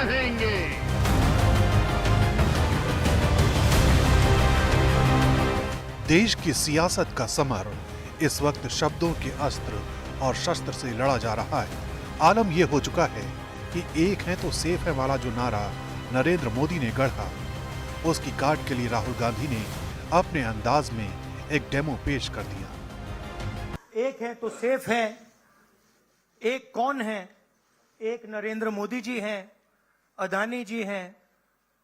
रहेंगे। देश की सियासत का समर इस वक्त शब्दों के अस्त्र और शस्त्र से लड़ा जा रहा है। आलम यह हो चुका है कि एक है तो सेफ है वाला जो नारा नरेंद्र मोदी ने गढ़ा, उसकी काट के लिए राहुल गांधी ने अपने अंदाज में एक डेमो पेश कर दिया। एक है तो सेफ है, एक कौन है? एक नरेंद्र मोदी जी हैं, अदानी जी हैं,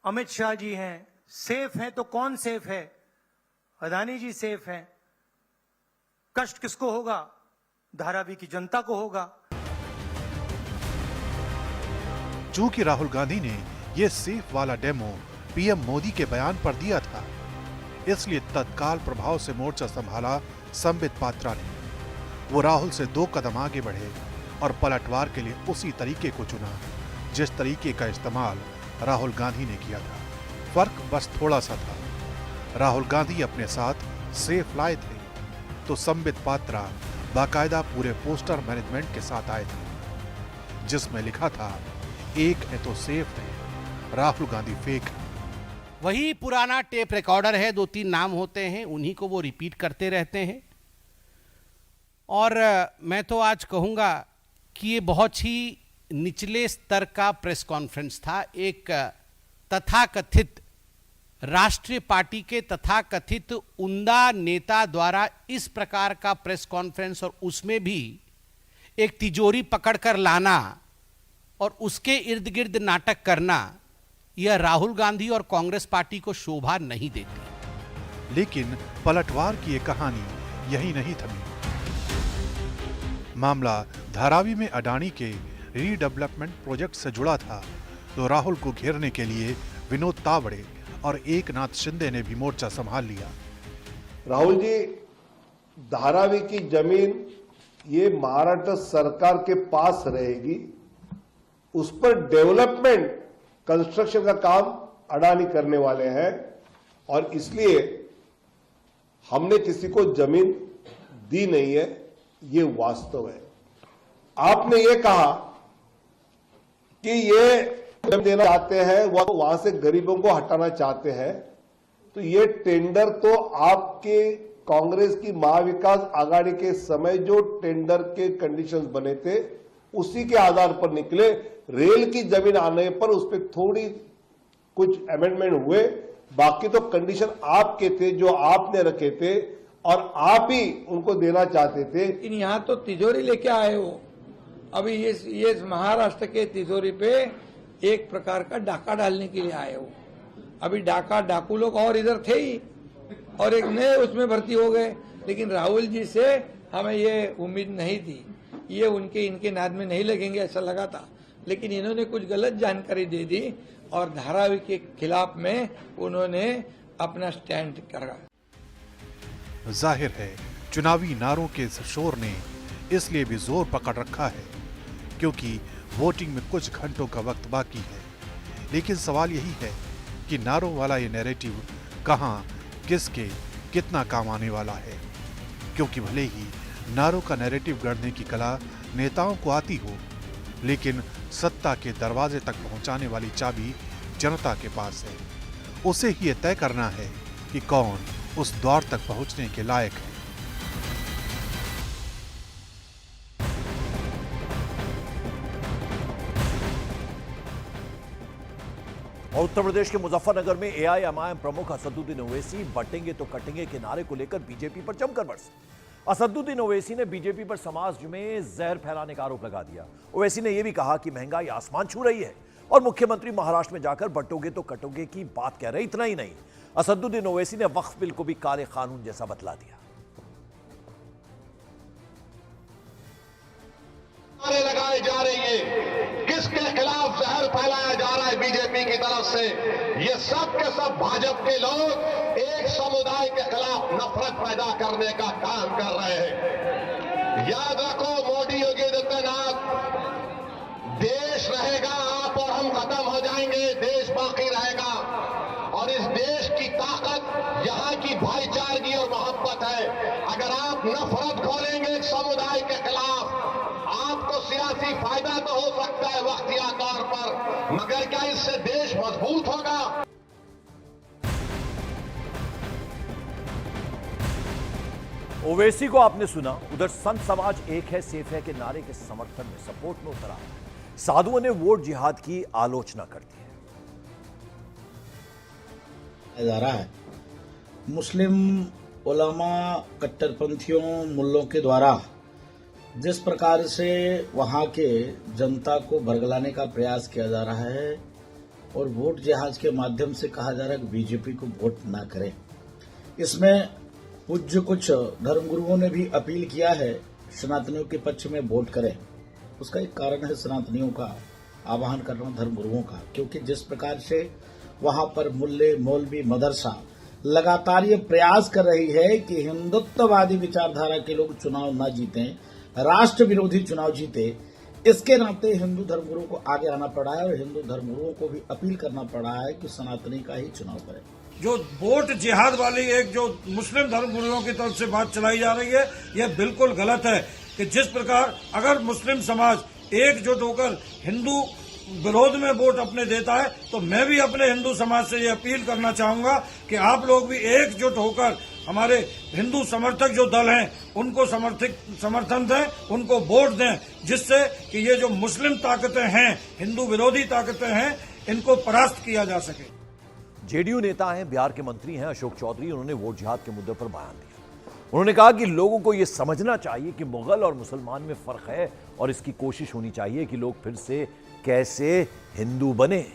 अमित शाह जी हैं। सेफ है तो कौन सेफ है? अदानी जी सेफ हैं। कष्ट किसको होगा? धारावी की जनता को होगा। चूंकि राहुल गांधी ने यह सेफ वाला डेमो पीएम मोदी के बयान पर दिया था, इसलिए तत्काल प्रभाव से मोर्चा संभाला संबित पात्रा ने। वो राहुल से 2 कदम आगे बढ़े और पलटवार के लिए उसी तरीके को चुना जिस तरीके का इस्तेमाल राहुल गांधी ने किया था। फर्क बस थोड़ा सा था, राहुल गांधी अपने साथ सेफ लाए थे तो संबित पात्रा बाकायदा पूरे पोस्टर मैनेजमेंट के साथ आए थे जिसमें लिखा था, एक है तो सेफ है, राहुल गांधी फेक है। वही पुराना टेप रिकॉर्डर है, 2-3 नाम होते हैं, उन्हीं को वो रिपीट करते रहते हैं। और मैं तो आज कहूँगा कि ये बहुत ही निचले स्तर का प्रेस कॉन्फ्रेंस था। एक तथाकथित राष्ट्रीय पार्टी के तथाकथित उम्दा नेता द्वारा इस प्रकार का प्रेस कॉन्फ्रेंस और उसमें भी एक तिजोरी पकड़कर लाना और उसके इर्द गिर्द नाटक करना, यह राहुल गांधी और कांग्रेस पार्टी को शोभा नहीं देती। लेकिन पलटवार की ये कहानी यही नहीं थमी। मामला धारावी में अडानी के रीडेवलपमेंट प्रोजेक्ट से जुड़ा था तो राहुल को घेरने के लिए विनोद तावड़े और एकनाथ शिंदे ने भी मोर्चा संभाल लिया। राहुल जी, धारावी की जमीन ये महाराष्ट्र सरकार के पास रहेगी, उस पर डेवलपमेंट कंस्ट्रक्शन का काम अडानी करने वाले हैं और इसलिए हमने किसी को जमीन दी नहीं है, ये वास्तव है। आपने ये कहा कि ये जमीन देना चाहते हैं, वो वहां से गरीबों को हटाना चाहते हैं, तो ये टेंडर तो आपके कांग्रेस की महाविकास आघाड़ी के समय जो टेंडर के कंडीशंस बने थे उसी के आधार पर निकले। रेल की जमीन आने पर उस पर थोड़ी कुछ अमेंडमेंट हुए, बाकी तो कंडीशन आपके थे जो आपने रखे थे और आप ही उनको देना चाहते थे। लेकिन यहाँ तो तिजोरी लेके आए हो। अभी ये महाराष्ट्र के तिजोरी पे एक प्रकार का डाका डालने के लिए आए हो। अभी डाकू लोग और इधर थे ही और एक नए उसमें भर्ती हो गए। लेकिन राहुल जी से हमें ये उम्मीद नहीं थी, ये इनके नाद में नहीं लगेंगे ऐसा लगा था, लेकिन इन्होंने कुछ गलत जानकारी दे दी और धारावी के खिलाफ में उन्होंने अपना स्टैंड करा। जाहिर है चुनावी नारों के इस शोर ने इसलिए भी जोर पकड़ रखा है क्योंकि वोटिंग में कुछ घंटों का वक्त बाकी है। लेकिन सवाल यही है कि नारों वाला ये नैरेटिव कहां, किसके, कितना काम आने वाला है, क्योंकि भले ही नारों का नैरेटिव गढ़ने की कला नेताओं को आती हो, लेकिन सत्ता के दरवाजे तक पहुंचाने वाली चाबी जनता के पास है। उसे ही यह तय करना है कि कौन उस द्वार तक पहुंचने के लायक है। और उत्तर प्रदेश के मुजफ्फरनगर में एआईएमआईएम प्रमुख असदुद्दीन ओवैसी बटेंगे तो कटेंगे के नारे को लेकर बीजेपी पर जमकर बरसे। असदुद्दीन ओवैसी ने बीजेपी पर समाज में जहर फैलाने का आरोप लगा दिया। ओवैसी ने यह भी कहा कि महंगाई आसमान छू रही है और मुख्यमंत्री महाराष्ट्र में जाकर बटोगे तो कटोगे की बात कह रहे। इतना ही नहीं, असदुद्दीन ओवैसी ने वक्फ बिल को भी काले कानून जैसा बतला दिया। लगाई जा रही है, किसके खिलाफ जहर फैलाया जा रहा है बीजेपी की तरफ से, ये सब के सब भाजपा के लोग एक समुदाय के खिलाफ नफरत पैदा करने का काम कर रहे हैं। याद रखो, मोदी योगी आदित्यनाथ, देश रहेगा, आप और हम खत्म हो जाएंगे, देश बाकी रहेगा। और इस देश की ताकत यहाँ की भाईचारगी और मोहब्बत है। अगर आप नफरत खोलेंगे एक समुदाय के खिलाफ, आपको सियासत सियासी फायदा तो हो सकता है वक्तिया तौर पर, मगर क्या इससे देश मजबूत होगा? ओवैसी को आपने सुना। उधर संत समाज एक है सेफ है के नारे के समर्थन में सपोर्ट में उतरा। साधुओं ने वोट जिहाद की आलोचना कर दी है। जा रहा है मुस्लिम उलमा कट्टरपंथियों मुल्लों के द्वारा जिस प्रकार से वहां के जनता को भरगलाने का प्रयास किया जा रहा है और वोट जिहाद के माध्यम से कहा जा रहा है कि बीजेपी को वोट ना करें, इसमें पूज्य कुछ धर्मगुरुओं ने भी अपील किया है सनातनियों के पक्ष में वोट करें। उसका एक कारण है सनातनियों का आह्वान करना धर्मगुरुओं का, क्योंकि जिस प्रकार से वहां पर मुल्ले मौलवी मदरसा लगातार ये प्रयास कर रही है कि हिंदुत्ववादी विचारधारा के लोग चुनाव न जीतें, राष्ट्र विरोधी चुनाव जीते, इसके नाते हिंदू धर्मगुरुओं को आगे आना पड़ा है और हिंदू धर्मगुरुओं को भी अपील करना पड़ा है कि सनातनी का ही चुनाव करें। जो वोट जिहाद वाली एक जो मुस्लिम धर्मगुरुओं की तरफ से बात चलाई जा रही है, यह बिल्कुल गलत है कि जिस प्रकार अगर मुस्लिम समाज एकजुट होकर हिंदू विरोध में वोट अपने देता है, तो मैं भी अपने हिंदू समाज से ये अपील करना चाहूंगा कि आप लोग भी एकजुट होकर हमारे हिंदू समर्थक जो दल हैं उनको समर्थन दें, उनको वोट दें, जिससे कि ये जो मुस्लिम ताकतें हैं, हिंदू विरोधी ताकतें हैं, इनको परास्त किया जा सके। जेडीयू नेता हैं, बिहार के मंत्री हैं अशोक चौधरी। उन्होंने वोट जिहाद के मुद्दे पर बयान दिया। उन्होंने कहा कि लोगों को यह समझना चाहिए कि मुगल और मुसलमान में फर्क है और इसकी कोशिश होनी चाहिए कि लोग फिर से कैसे हिंदू बने।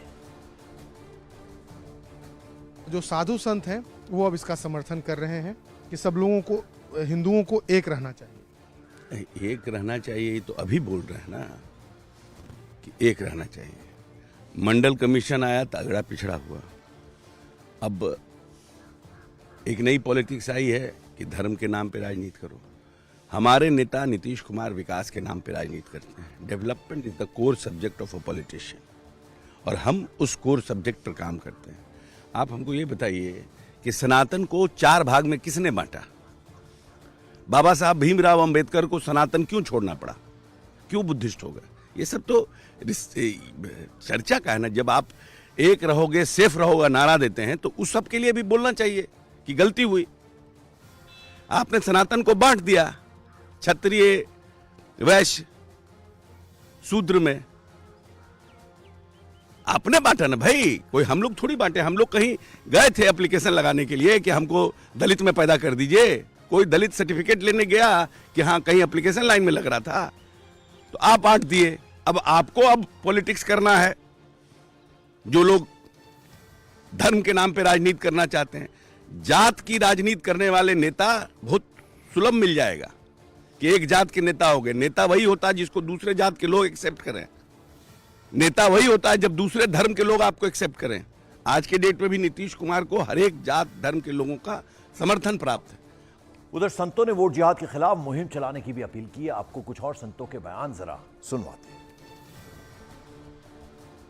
जो साधु संत हैं वो अब इसका समर्थन कर रहे हैं कि सब लोगों को, हिंदुओं को एक रहना चाहिए। एक रहना चाहिए तो अभी बोल रहे हैं ना कि एक रहना चाहिए। मंडल कमीशन आया, तगड़ा पिछड़ा हुआ। अब एक नई पॉलिटिक्स आई है कि धर्म के नाम पे राजनीति करो। हमारे नेता नीतीश कुमार विकास के नाम पे राजनीति करते हैं। Development is the core subject of a politician, और हम उस कोर सब्जेक्ट पर काम करते हैं। आप हमको ये बताइए कि सनातन को 4 भाग में किसने बांटा? बाबा साहब भीमराव अंबेडकर को सनातन क्यों छोड़ना पड़ा? क्यों बुद्धिस्ट हो गए? ये सब तो चर्चा का है ना। जब आप एक रहोगे, सेफ रहोगा नारा देते हैं, तो उस सब के लिए भी बोलना चाहिए कि गलती हुई। आपने सनातन को बांट दिया क्षत्रिय, वैश्य, शूद्र में। आपने बांटा ना भाई, कोई हम लोग थोड़ी बांटे। हम लोग कहीं गए थे एप्लीकेशन लगाने के लिए कि हमको दलित में पैदा कर दीजिए। कोई दलित सर्टिफिकेट लेने गया कि हाँ कहीं एप्लीकेशन लाइन में लग रहा था, तो आप बांट दिए। अब आपको अब पॉलिटिक्स करना है। जो लोग धर्म के नाम पे राजनीति करना चाहते हैं, जात की राजनीति करने वाले नेता बहुत सुलभ मिल जाएगा कि एक जात के नेता हो गए। नेता वही होता है जिसको दूसरे जात के लोग एक्सेप्ट करें। नेता वही होता है जब दूसरे धर्म के लोग आपको एक्सेप्ट करें। आज के डेट में भी नीतीश कुमार को हर एक जात धर्म के लोगों का समर्थन प्राप्त है। उधर संतों ने वोट जिहाद के खिलाफ मुहिम चलाने की भी अपील की है। आपको कुछ और संतों के बयान जरा सुनवाते हैं।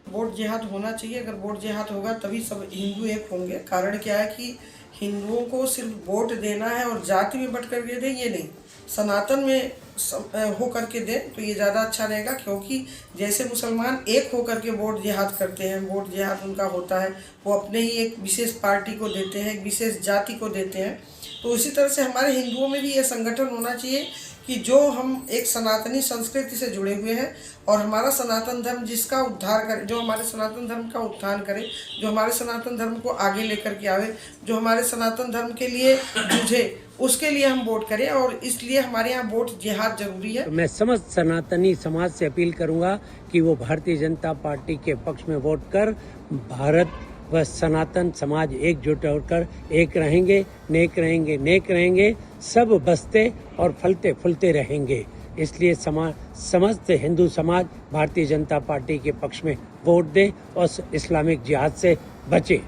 वोट जिहाद होना चाहिए। अगर वोट जिहाद होगा तभी सब हिंदू एक होंगे। कारण क्या है कि हिंदुओं को सिर्फ वोट देना है और जाति में बट करके दें, ये नहीं, सनातन में हो करके दें तो ये ज़्यादा अच्छा रहेगा। क्योंकि जैसे मुसलमान एक हो करके वोट जिहाद करते हैं, वोट जिहाद उनका होता है, वो अपने ही एक विशेष पार्टी को देते हैं, एक विशेष जाति को देते हैं। तो उसी तरह से हमारे हिंदुओं में भी ये संगठन होना चाहिए कि जो हम एक सनातनी संस्कृति से जुड़े हुए हैं और हमारा सनातन धर्म जिसका उद्धार करे, जो हमारे सनातन धर्म का उत्थान करे, जो हमारे सनातन धर्म को आगे लेकर के आवे, जो हमारे सनातन धर्म के लिए जूझे, उसके लिए हम वोट करें। और इसलिए हमारे यहाँ वोट जिहाद जरूरी है। तो मैं समस्त सनातनी समाज से अपील करूंगा कि वो भारतीय जनता पार्टी के पक्ष में वोट कर भारत व सनातन समाज एकजुट होकर एक रहेंगे, नेक रहेंगे, नेक रहेंगे, सब बसते और फलते फूलते रहेंगे। इसलिए समस्त हिंदू समाज भारतीय जनता पार्टी के पक्ष में वोट दे और इस्लामिक जिहाद से बचे।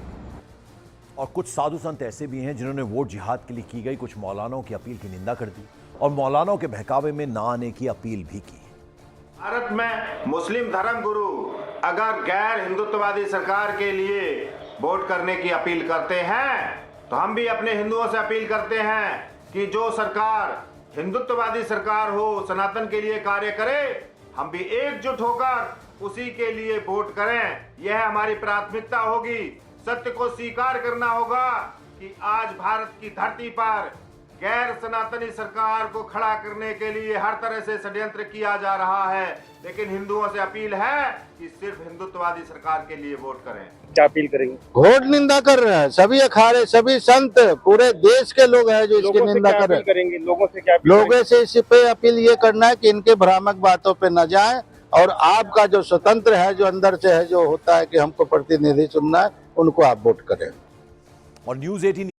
और कुछ साधु संत ऐसे भी हैं जिन्होंने वोट जिहाद के लिए की गई कुछ मौलानाओं की अपील की निंदा कर दी और मौलानाओं के बहकावे में ना आने की अपील भी की। भारत में मुस्लिम धर्मगुरु अगर गैर हिंदुत्ववादी सरकार के लिए वोट करने की अपील करते हैं, तो हम भी अपने हिंदुओं से अपील करते हैं कि जो सरकार हिंदुत्ववादी सरकार हो, सनातन के लिए कार्य करे, हम भी एकजुट होकर उसी के लिए वोट करें। यह हमारी प्राथमिकता होगी। सत्य को स्वीकार करना होगा कि आज भारत की धरती पर गैर सनातनी सरकार को खड़ा करने के लिए हर तरह से षड्यंत्र किया जा रहा है, लेकिन हिंदुओं से अपील है कि सिर्फ हिंदुत्ववादी सरकार के लिए वोट करें। क्या अपील करेंगे? घोर निंदा कर रहे हैं सभी अखाड़े, सभी संत, पूरे देश के लोग हैं जो इसकी निंदा कर रहे हैं। लोगों से इस पे अपील ये करना है कि इनके भ्रामक बातों पे न जाएं और आपका जो स्वतंत्र है, जो अंदर से है, जो होता है कि हमको प्रतिनिधि चुनना है, उनको आप वोट करें। और न्यूज़ 18